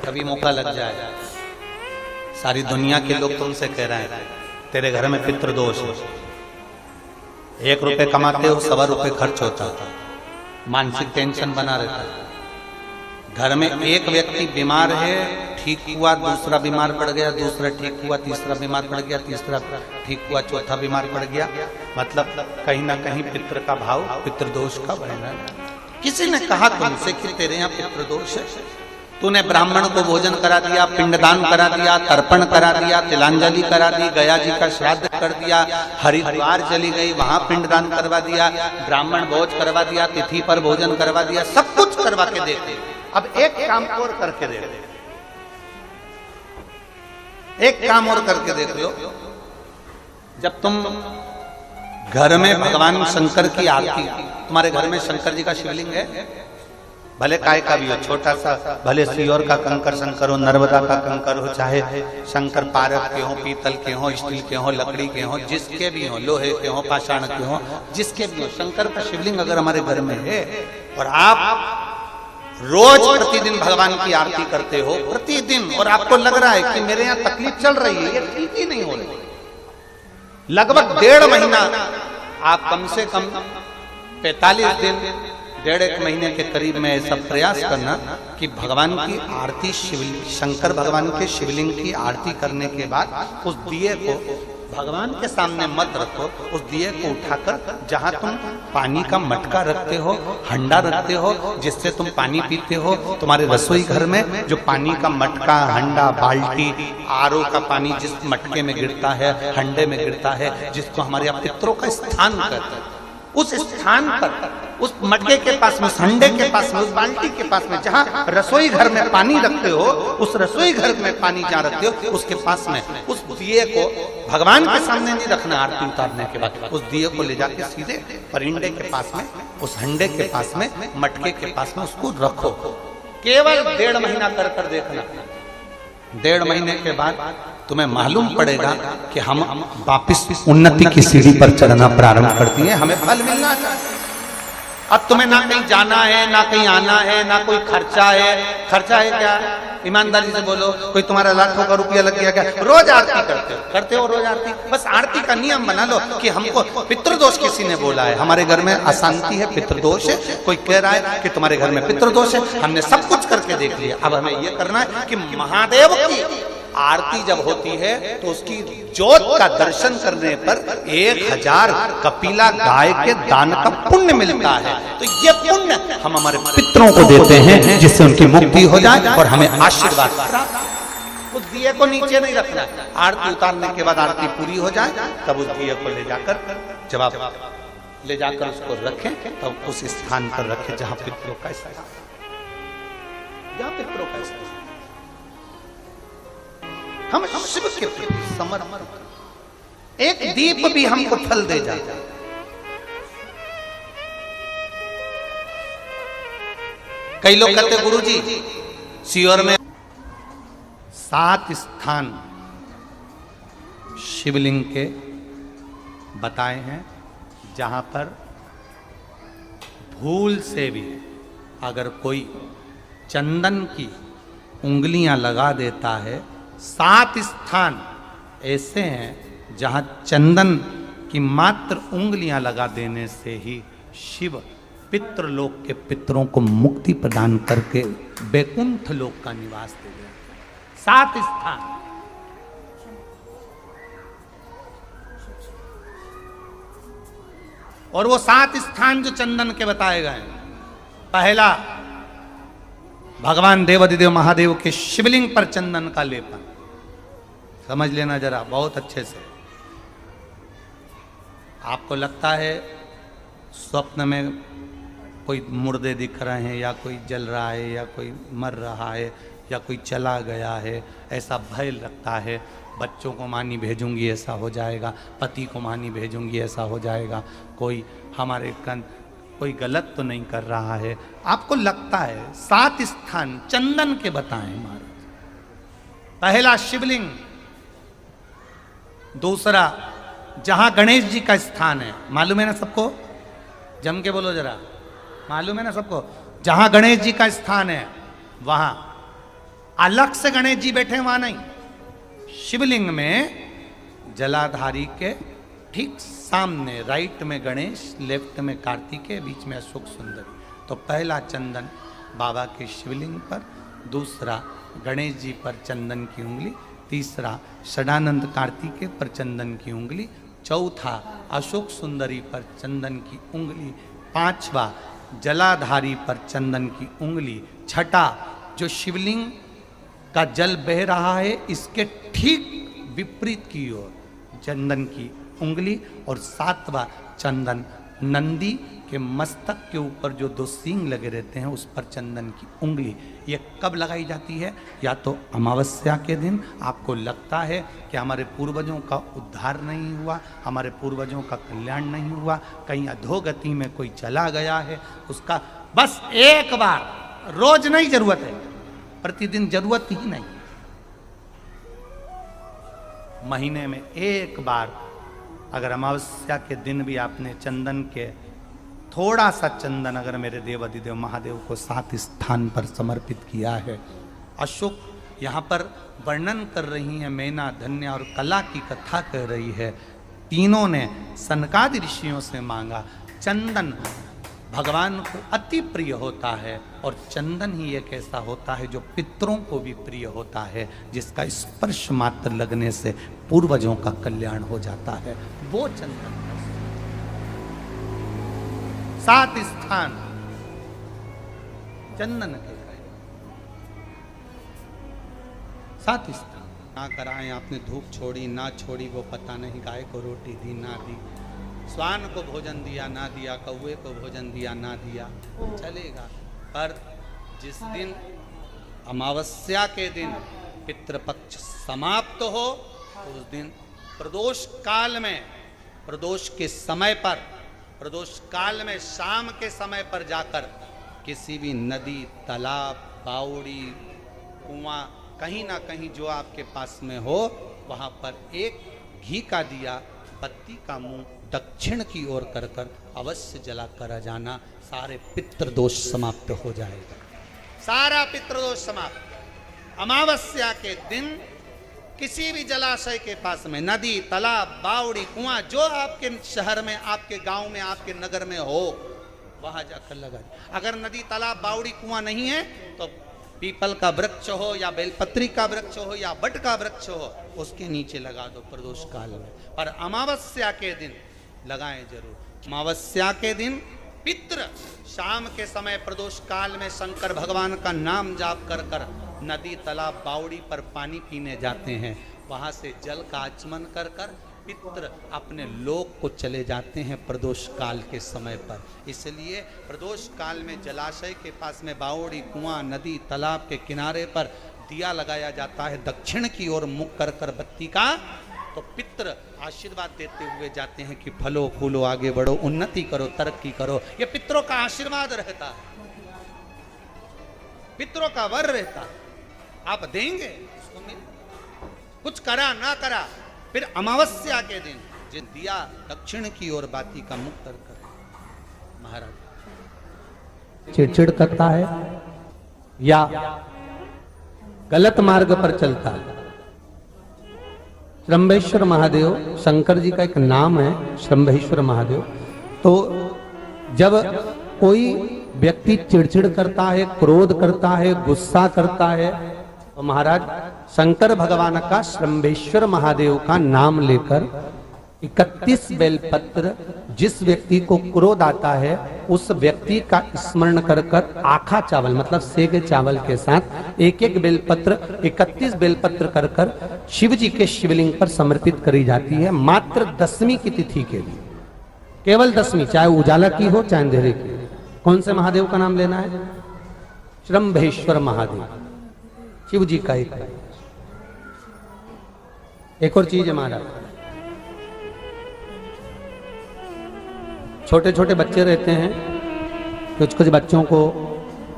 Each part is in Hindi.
कभी मौका लग जाए, सारी दुनिया के लोग तुमसे कह रहे हैं तेरे घर में पितृदोष है, 1 रुपए कमाते हो 1.25 रुपए खर्च होता, मानसिक टेंशन बना रहता है। घर में एक व्यक्ति बीमार है, ठीक हुआ, दूसरा बीमार पड़ गया, दूसरा ठीक हुआ, तीसरा बीमार पड़ गया, तीसरा ठीक हुआ, चौथा बीमार पड़ गया, मतलब कहीं ना कहीं पितृ का भाव, पितृदोष का बढ़ना है। किसी ने कहा तुमसे कि तेरे यहाँ पितृदोष है, तूने ब्राह्मण को भोजन करा दिया, पिंडदान करा दिया, तर्पण करा दिया, तिलांजलि करा दी, गया जी का श्राद्ध कर दिया, हरिद्वार चली गई वहां पिंडदान करवा दिया, ब्राह्मण भोज करवा दिया, तिथि पर भोजन करवा दिया, सब कुछ करवा के देते। अब एक काम और करके देख, एक काम और करके देख लो। जब तुम घर में भगवान शंकर की आरती, तुम्हारे घर में शंकर जी का शिवलिंग है, भले काय का भी हो, छोटा सा, भले सियोर का कंकर शंकर हो, नर्मदा का कंकर हो, चाहे शंकर पारक के हो, पीतल के हो, स्टील के हो, लकड़ी के हो, जिसके भी हो, लोहे के हो, पाषाण के हो, जिसके भी हो, शंकर का शिवलिंग अगर हमारे घर में है और आप रोज प्रतिदिन भगवान की आरती करते हो, प्रतिदिन, और आपको लग रहा है कि मेरे यहाँ तकलीफ चल रही है, ये ठीक ही नहीं हो रही, लगभग 1.5 महीना आप कम से कम 45 दिन, 1.5 महीने के करीब में ऐसा प्रयास करना कि भगवान की आरती, शंकर भगवान के शिवलिंग की आरती करने के बाद उस दिए को भगवान के सामने मत रखो, उस दिए को उठाकर जहां तुम पानी का मटका रखते हो, हंडा रखते हो, जिससे तुम पानी पीते हो, तुम्हारे रसोई घर में जो पानी का मटका, हंडा, बाल्टी, आरओ का पानी जिस मटके में गिरता है, हंडे में गिरता है, जिसको हमारे यहाँ पितरों का स्थान कहते हैं, उस स्थान पर, उस मटके के पास में, उस हंडे के पास में, उस बाल्टी के पास में, जहां रसोई घर में पानी रखते हो, उस रसोई घर में पानी जहां रखते हो, उसके पास में उस दिए को भगवान के सामने नहीं रखना, आरती उतारने के बाद उस दिए को ले जाके सीधे परिंडे के पास में, उस हंडे के पास में, मटके के पास में उसको रखो। केवल 1.5 महीना कर कर देखना, 1.5 महीने के बाद तुम्हें मालूम पड़ेगा कि हम वापिस उन्नति की सीढ़ी पर चढ़ना प्रारंभ करती है, हमें फल मिलना चाहिए। अब तुम्हें ना कहीं जाना है, ना कहीं आना है, ना कोई खर्चा है। खर्चा है क्या? ईमानदारी से बोलो, कोई तुम्हारा लाखों का रुपया लग गया क्या? रोज आरती करते हो रोज आरती। बस आरती का नियम बना लो कि हमको पितृदोष किसी ने बोला है, हमारे घर में अशांति है, पितृदोष है, कोई कह रहा है कि तुम्हारे घर में पितृदोष है, हमने सब कुछ करके देख लिया। अब हमें यह करना है कि महादेव की आरती जब होती है तो उसकी ज्योत का दर्शन करने पर 1000 कपिला गाय के दान का पुण्य मिलता है। तो ये पुण्य हम हमारे पितरों को देते हैं, जिससे उनकी मुक्ति हो जाए और हमें आशीर्वाद प्राप्त। उस दिए को नीचे नहीं रखना, आरती उतारने के बाद आरती पूरी हो जाए तब उस दिए को ले जाकर, जब आप ले जाकर उसको रखें तब उस स्थान पर रखें जहां पितरों का स्थान, जहां पितरों का स्थान। हम शिव के प्रति समर्पित, एक दीप भी हमको फल दे जाता है। कई लोग कहते गुरुजी सियोर में 7 स्थान शिवलिंग के बताए हैं जहां पर भूल से भी अगर कोई चंदन की उंगलियां लगा देता है, 7 स्थान ऐसे हैं जहां चंदन की मात्र उंगलियां लगा देने से ही शिव पितृलोक के पितरों को मुक्ति प्रदान करके वैकुंठ लोक का निवास दे देते हैं। 7 स्थान। और वो 7 स्थान जो चंदन के बताए गए, पहला भगवान देवाधिदेव महादेव के शिवलिंग पर चंदन का लेपन। समझ लेना जरा बहुत अच्छे से। आपको लगता है स्वप्न में कोई मुर्दे दिख रहे हैं, या कोई जल रहा है, या कोई मर रहा है, या कोई चला गया है, ऐसा भय लगता है। बच्चों को मानी भेजूंगी ऐसा हो जाएगा, पति को मानी भेजूंगी ऐसा हो जाएगा, कोई हमारे कोई गलत तो नहीं कर रहा है, आपको लगता है। 7 स्थान चंदन के बताएं महाराज। पहला शिवलिंग, दूसरा जहां गणेश जी का स्थान है, मालूम है ना सबको? जम के बोलो जरा, मालूम है ना सबको? जहां गणेश जी का स्थान है वहां अलग से गणेश जी बैठे वहां नहीं, शिवलिंग में जलाधारी के ठीक सामने राइट में गणेश, लेफ्ट में कार्तिकेय, बीच में अशोक सुंदरी। तो पहला चंदन बाबा के शिवलिंग पर, दूसरा गणेश जी पर चंदन की उंगली, तीसरा षडानंद कार्तिकेय पर चंदन की उंगली, चौथा अशोक सुंदरी पर चंदन की उंगली, पांचवा जलाधारी पर चंदन की उंगली, छठा जो शिवलिंग का जल बह रहा है इसके ठीक विपरीत की ओर चंदन की उंगली, और सातवां चंदन नंदी के मस्तक के ऊपर जो दो सींग लगे रहते हैं उस पर चंदन की उंगली। ये कब लगाई जाती है? या तो अमावस्या के दिन आपको लगता है कि हमारे पूर्वजों का उद्धार नहीं हुआ, हमारे पूर्वजों का कल्याण नहीं हुआ, कहीं अधोगति में कोई चला गया है, उसका बस एक बार, रोज नहीं जरूरत है, प्रतिदिन जरूरत ही नहीं, महीने में एक बार अगर अमावस्या के दिन भी आपने चंदन के थोड़ा सा चंदन अगर मेरे देव अधिदेव महादेव को 7 स्थान पर समर्पित किया है। अशोक यहाँ पर वर्णन कर रही है, मैना, धन्या और कला की कथा कह रही है। तीनों ने सनकादि ऋषियों से मांगा। चंदन भगवान को अति प्रिय होता है और चंदन ही एक ऐसा होता है जो पितरों को भी प्रिय होता है, जिसका स्पर्श मात्र लगने से पूर्वजों का कल्याण हो जाता है। वो चंदन 7 स्थान चंदन के 7 स्थान। ना कराएं आपने धूप छोड़ी ना छोड़ी वो पता नहीं, गाय को रोटी दी ना दी, स्वान को भोजन दिया ना दिया, कौवे को भोजन दिया ना दिया, चलेगा। पर जिस दिन अमावस्या के दिन पितृपक्ष समाप्त हो उस दिन प्रदोष काल में, प्रदोष के समय पर, प्रदोष काल में शाम के समय पर जाकर किसी भी नदी, तालाब, बावड़ी, कुआं, कहीं ना कहीं जो आपके पास में हो वहां पर एक घी का दिया, बत्ती का मुंह दक्षिण की ओर कर कर अवश्य जला कर जाना। सारे पितृदोष समाप्त हो जाएगा, सारा पितृदोष समाप्त। अमावस्या के दिन किसी भी जलाशय के पास में, नदी, तालाब, बावड़ी, कुआं, जो आपके शहर में, आपके गांव में, आपके नगर में हो वहां जाकर लगा। अगर नदी, तालाब, बावड़ी, कुआं नहीं है तो पीपल का वृक्ष हो या बेलपत्री का वृक्ष हो या बट का वृक्ष हो, उसके नीचे लगा दो प्रदोष काल में। पर अमावस्या के दिन लगाएं जरूर। अमावस्या के दिन पितृ शाम के समय प्रदोष काल में शंकर भगवान का नाम जाप कर कर नदी, तालाब, बावड़ी पर पानी पीने जाते हैं। वहां से जल का आचमन कर कर पितृ अपने लोक को चले जाते हैं प्रदोष काल के समय पर। इसलिए प्रदोष काल में जलाशय के पास में, बावड़ी, कुआं, नदी, तालाब के किनारे पर दिया लगाया जाता है दक्षिण की ओर मुख कर कर बत्ती का। तो पितृ आशीर्वाद देते हुए जाते हैं कि फलो फूलो, आगे बढ़ो, उन्नति करो, तरक्की करो। ये पितरों का आशीर्वाद रहता है, पितरों का वर रहता है। आप देंगे उसको मिल, कुछ करा ना करा, फिर अमावस्या के दिन जिन दिया दक्षिण की ओर बाती का मुख कर कर महाराज चिड़चिड़ करता है या गलत मार्ग पर चलता है। श्रंभेश्वर महादेव शंकर जी का एक नाम है, श्रंभेश्वर महादेव। तो जब कोई व्यक्ति चिड़चिड़ करता है, क्रोध करता है, गुस्सा करता है, तो महाराज शंकर भगवान का, श्रंभेश्वर महादेव का नाम लेकर 31 बेलपत्र, जिस व्यक्ति को क्रोध आता है उस व्यक्ति का स्मरण कर कर आखा चावल मतलब सेगे चावल के साथ एक एक बेलपत्र, 31 बेलपत्र कर कर शिव जी के शिवलिंग पर समर्पित करी जाती है। मात्र 10वीं की तिथि के लिए, केवल 10वीं, चाहे उजाला की हो चाहे अंधेरे की। कौन से महादेव का नाम लेना है? श्रंभेश्वर महादेव, शिव जी का एक और चीज है महाराज, छोटे छोटे बच्चे रहते हैं, कुछ कुछ बच्चों को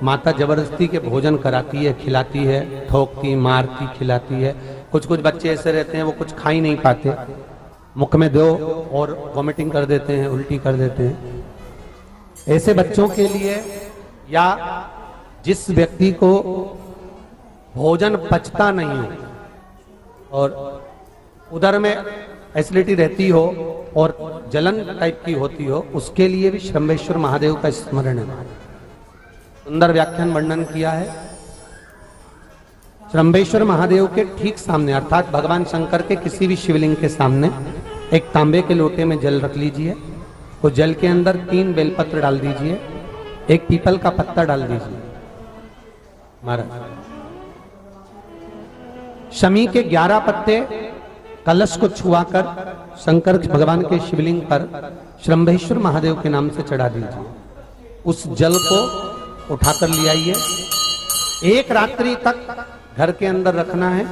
माता जबरदस्ती के भोजन कराती है, खिलाती है, ठोकती, मारती, खिलाती है। कुछ कुछ बच्चे ऐसे रहते हैं वो कुछ खा ही नहीं पाते, मुख में दो और वॉमिटिंग कर देते हैं, उल्टी कर देते हैं। ऐसे बच्चों के लिए या जिस व्यक्ति को भोजन पचता नहीं हो और उदर में एसिडिटी रहती हो और जलन टाइप की होती हो, उसके लिए भी श्रंभेश्वर महादेव का स्मरण है। सुंदर व्याख्यान वर्णन किया है। श्रंभेश्वर महादेव के ठीक सामने अर्थात भगवान शंकर के किसी भी शिवलिंग के सामने एक तांबे के लोटे में जल रख लीजिए। वो जल के अंदर 3 बेलपत्र डाल दीजिए, एक पीपल का पत्ता डाल दीजिए। महाराज शमी के 11 पत्ते कलश को छुआकर शंकर भगवान के शिवलिंग पर श्रंभेश्वर महादेव के नाम से चढ़ा दीजिए। उस जल को उठाकर ले आइए। एक रात्रि तक घर के अंदर रखना है।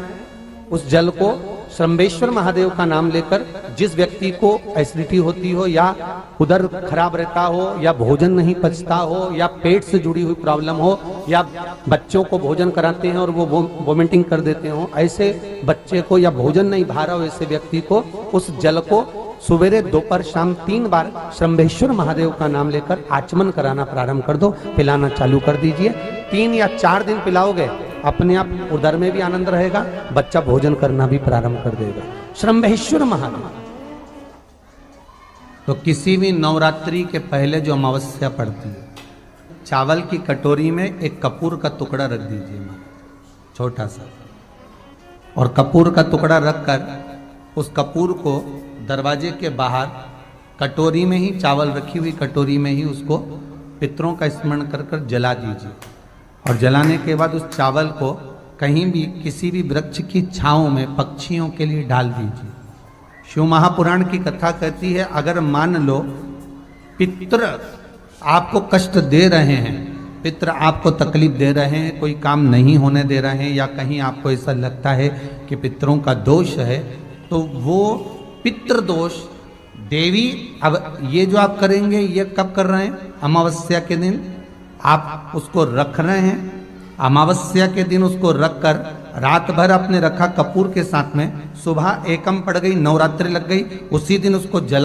उस जल को श्रंभेश्वर महादेव का नाम लेकर, जिस व्यक्ति को एसिडिटी होती हो या उदर खराब रहता हो या भोजन नहीं पचता हो या पेट से जुड़ी हुई प्रॉब्लम हो या बच्चों को भोजन कराते हैं और वो वोमिटिंग कर देते हो, ऐसे बच्चे को या भोजन नहीं भा रहा हो ऐसे व्यक्ति को उस जल को सवेरे दोपहर शाम 3 बार श्रंभेश्वर महादेव का नाम लेकर आचमन कराना प्रारंभ कर दो, पिलाना चालू कर दीजिए। 3 या 4 दिन पिलाओगे, अपने आप उदर में भी आनंद रहेगा, बच्चा भोजन करना भी प्रारंभ कर देगा। श्रंभेश्वर महादेव। तो किसी भी नवरात्रि के पहले जो अमावस्या पड़ती है, चावल की कटोरी में एक कपूर का टुकड़ा रख दीजिए, छोटा सा, और कपूर का टुकड़ा रखकर उस कपूर को दरवाजे के बाहर कटोरी में ही, चावल रखी हुई कटोरी में ही उसको पितरों का स्मरण कर कर जला दीजिए। और जलाने के बाद उस चावल को कहीं भी किसी भी वृक्ष की छांव में पक्षियों के लिए डाल दीजिए। शिव महापुराण की कथा कहती है, अगर मान लो पितृ आपको कष्ट दे रहे हैं, पितृ आपको तकलीफ दे रहे हैं, कोई काम नहीं होने दे रहे हैं, या कहीं आपको ऐसा लगता है कि पितरों का दोष है, तो वो पितृ दोष देवी, अब ये जो आप करेंगे ये कब कर रहे हैं? अमावस्या के दिन आप उसको रख रहे हैं। अमावस्या के दिन उसको रखकर रात भर आपने रखा कपूर के साथ में, सुबह एकम पड़ गई, नवरात्रि लग गई, उसी दिन उसको जला